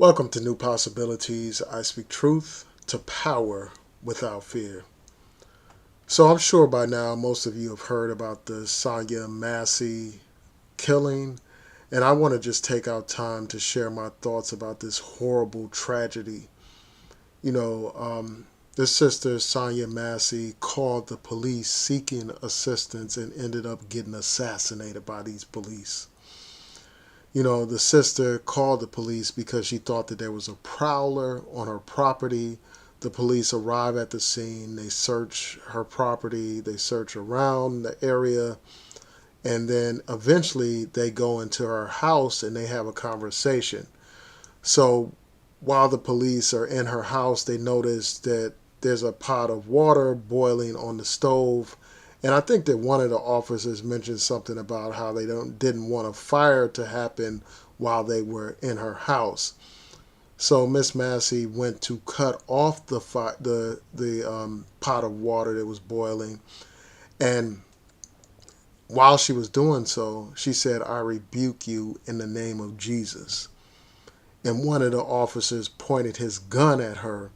Welcome to New Possibilities. I speak truth to power without fear. So I'm sure by now most of you have heard about the Sonya Massey killing, and I want to just take out time to share my thoughts about this horrible tragedy. You know, this sister, Sonya Massey, called the police seeking assistance and ended up getting assassinated by these police. The sister called the police because she thought that there was a prowler on her property. The police arrive at the scene, they search her property, they search around the area, and then eventually they go into her house and they have a conversation. So while the police are in her house, they notice that there's a pot of water boiling on the stove. And I think that one of the officers mentioned something about how they didn't want a fire to happen while they were in her house. So Miss Massey went to cut off the pot of water that was boiling, and while she was doing so, she said, "I rebuke you in the name of Jesus." And one of the officers pointed his gun at her,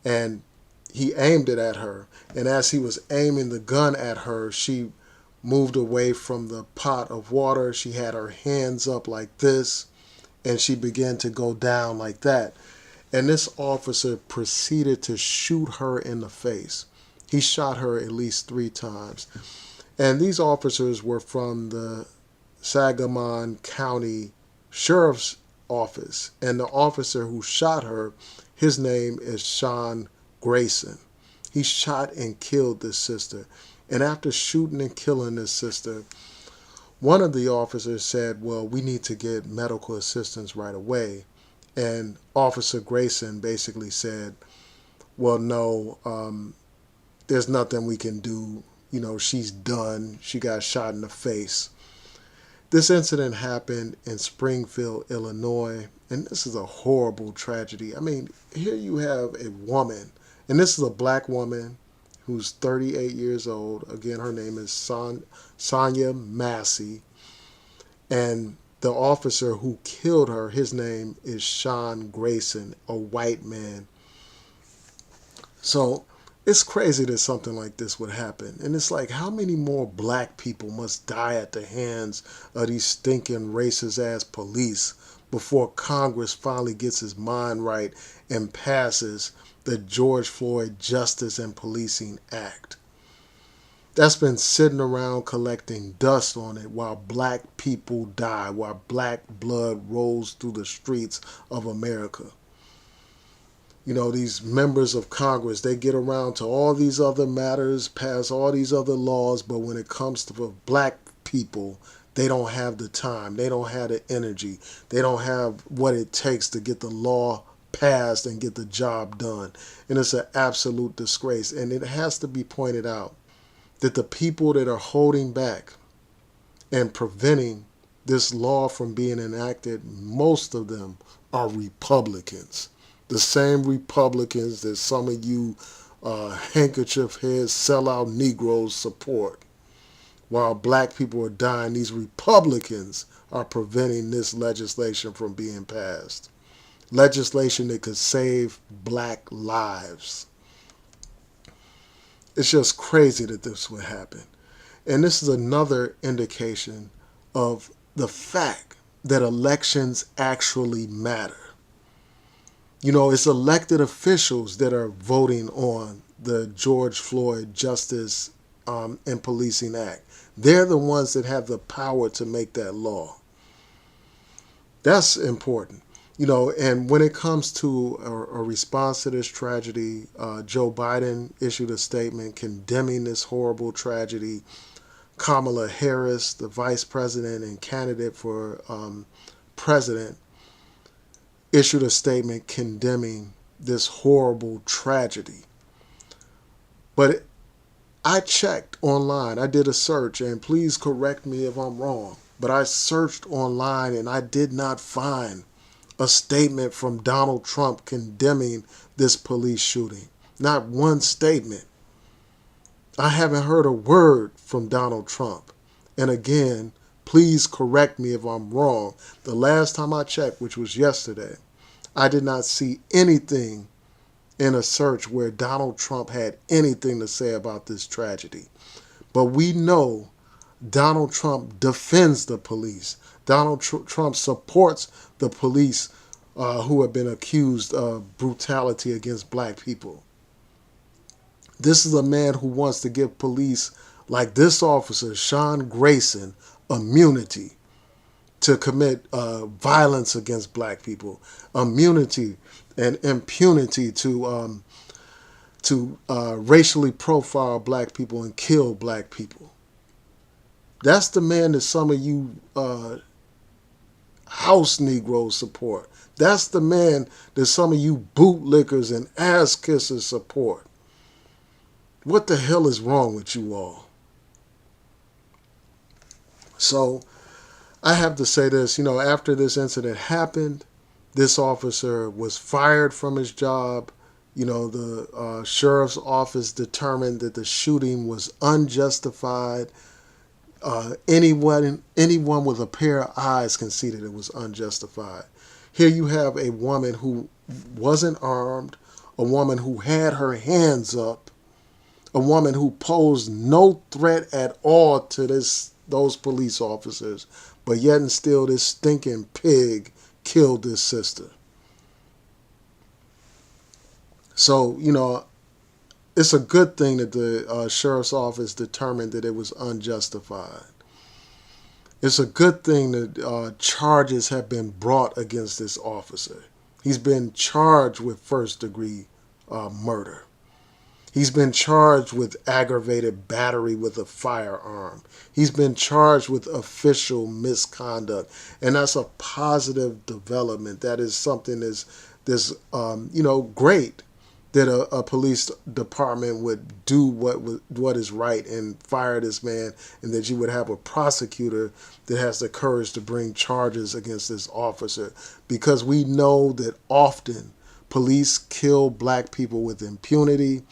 and he aimed it at her. And as he was aiming the gun at her, she moved away from the pot of water. She had her hands up like this, and she began to go down like that. And this officer proceeded to shoot her in the face. He shot her at least 3 times. And these officers were from the Sangamon County Sheriff's Office. And the officer who shot her, his name is Sean Grayson. He shot and killed this sister. And after shooting and killing this sister, one of the officers said, "Well, we need to get medical assistance right away." And Officer Grayson basically said, "Well, no, there's nothing we can do. She's done. She got shot in the face." This incident happened in Springfield, Illinois, and this is a horrible tragedy. I mean, here you have a woman, and this is a black woman who's 38 years old. Again, her name is Sonya Massey. And the officer who killed her, his name is Sean Grayson, a white man. So it's crazy that something like this would happen. And it's like, how many more black people must die at the hands of these stinking racist ass police before Congress finally gets its mind right and passes the George Floyd Justice and Policing Act? That's been sitting around collecting dust on it while black people die, while black blood rolls through the streets of America. These members of Congress, they get around to all these other matters, pass all these other laws, but when it comes to black people, they don't have the time, they don't have the energy, they don't have what it takes to get the law passed and get the job done. And it's an absolute disgrace. And it has to be pointed out that the people that are holding back and preventing this law from being enacted, most of them are Republicans. The same Republicans that some of you handkerchief head sellout Negroes support. While black people are dying, these Republicans are preventing this legislation from being passed. Legislation that could save black lives. It's just crazy that this would happen. And this is another indication of the fact that elections actually matter. It's elected officials that are voting on the George Floyd Justice and Policing Act. They're the ones that have the power to make that law. That's important. And when it comes to a response to this tragedy, Joe Biden issued a statement condemning this horrible tragedy. Kamala Harris, the vice president and candidate for president, issued a statement condemning this horrible tragedy. But I checked online. I did a search, and please correct me if I'm wrong, but I searched online and I did not find a statement from Donald Trump condemning this police shooting. Not one statement. I haven't heard a word from Donald Trump. And again, please correct me if I'm wrong. The last time I checked, which was yesterday, I did not see anything in a search where Donald Trump had anything to say about this tragedy. But we know Donald Trump defends the police. Donald Trump supports the police who have been accused of brutality against black people. This is a man who wants to give police like this officer, Sean Grayson, immunity to commit violence against black people, immunity and impunity to racially profile black people and kill black people. That's the man that some of you house Negroes support. That's the man that some of you bootlickers and ass kissers support. What the hell is wrong with you all? So I have to say this, after this incident happened, this officer was fired from his job. The sheriff's office determined that the shooting was unjustified. Anyone with a pair of eyes can see that it was unjustified. Here you have a woman who wasn't armed, a woman who had her hands up, a woman who posed no threat at all to those police officers, but yet and still this stinking pig killed this sister. So, it's a good thing that the sheriff's office determined that it was unjustified. It's a good thing that charges have been brought against this officer. He's been charged with first-degree murder. He's been charged with aggravated battery with a firearm. He's been charged with official misconduct. And that's a positive development. That is something that's great that a police department would do what is right and fire this man, and that you would have a prosecutor that has the courage to bring charges against this officer. Because we know that often police kill black people with impunity.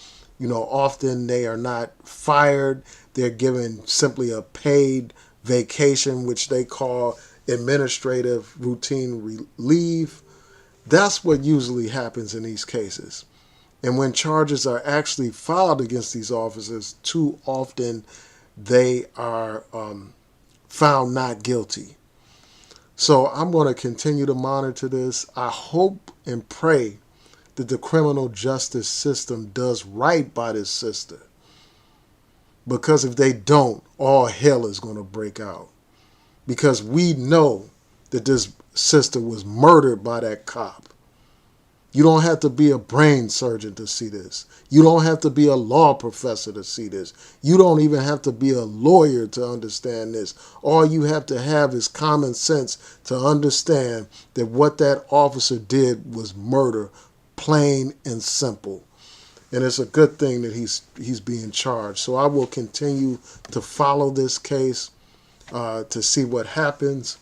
Often they are not fired. They're given simply a paid vacation, which they call administrative routine leave. That's what usually happens in these cases. And when charges are actually filed against these officers, too often they are found not guilty. So I'm going to continue to monitor this. I hope and pray that the criminal justice system does right by this sister. Because if they don't, all hell is going to break out. Because we know that this sister was murdered by that cop. You don't have to be a brain surgeon to see this. You don't have to be a law professor to see this. You don't even have to be a lawyer to understand this. All you have to have is common sense to understand that what that officer did was murder, plain and simple. And it's a good thing that he's being charged. So I will continue to follow this case to see what happens.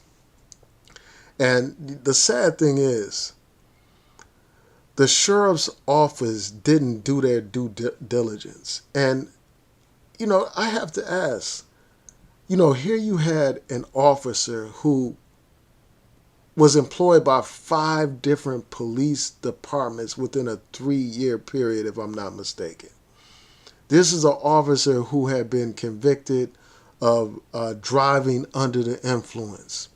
And the sad thing is, the sheriff's office didn't do their due diligence. And, I have to ask, here you had an officer who was employed by 5 different police departments within a 3-year period, if I'm not mistaken. This is an officer who had been convicted of driving under the influence.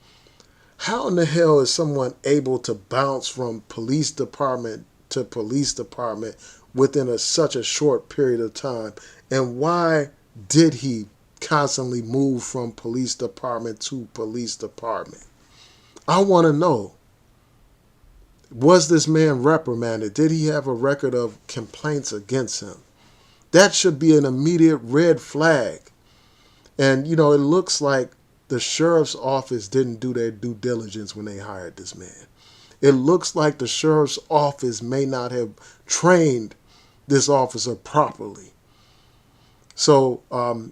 How in the hell is someone able to bounce from police department to police department within such a short period of time? And why did he constantly move from police department to police department? I want to know, was this man reprimanded? Did he have a record of complaints against him? That should be an immediate red flag. And, it looks like the sheriff's office didn't do their due diligence when they hired this man. It looks like the sheriff's office may not have trained this officer properly. So,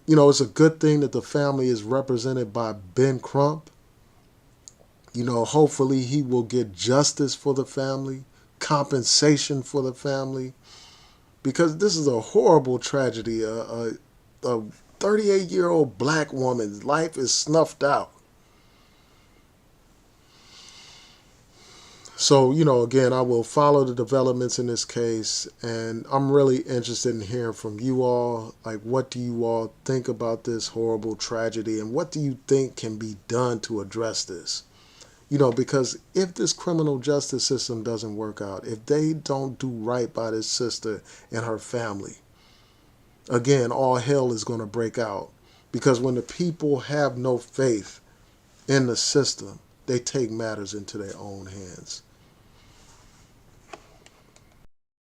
it's a good thing that the family is represented by Ben Crump. Hopefully he will get justice for the family, compensation for the family, because this is a horrible tragedy. A 38-year-old black woman's life is snuffed out. So, again, I will follow the developments in this case, and I'm really interested in hearing from you all. Like, what do you all think about this horrible tragedy, and what do you think can be done to address this? Because if this criminal justice system doesn't work out, if they don't do right by this sister and her family, again, all hell is going to break out. Because when the people have no faith in the system, they take matters into their own hands.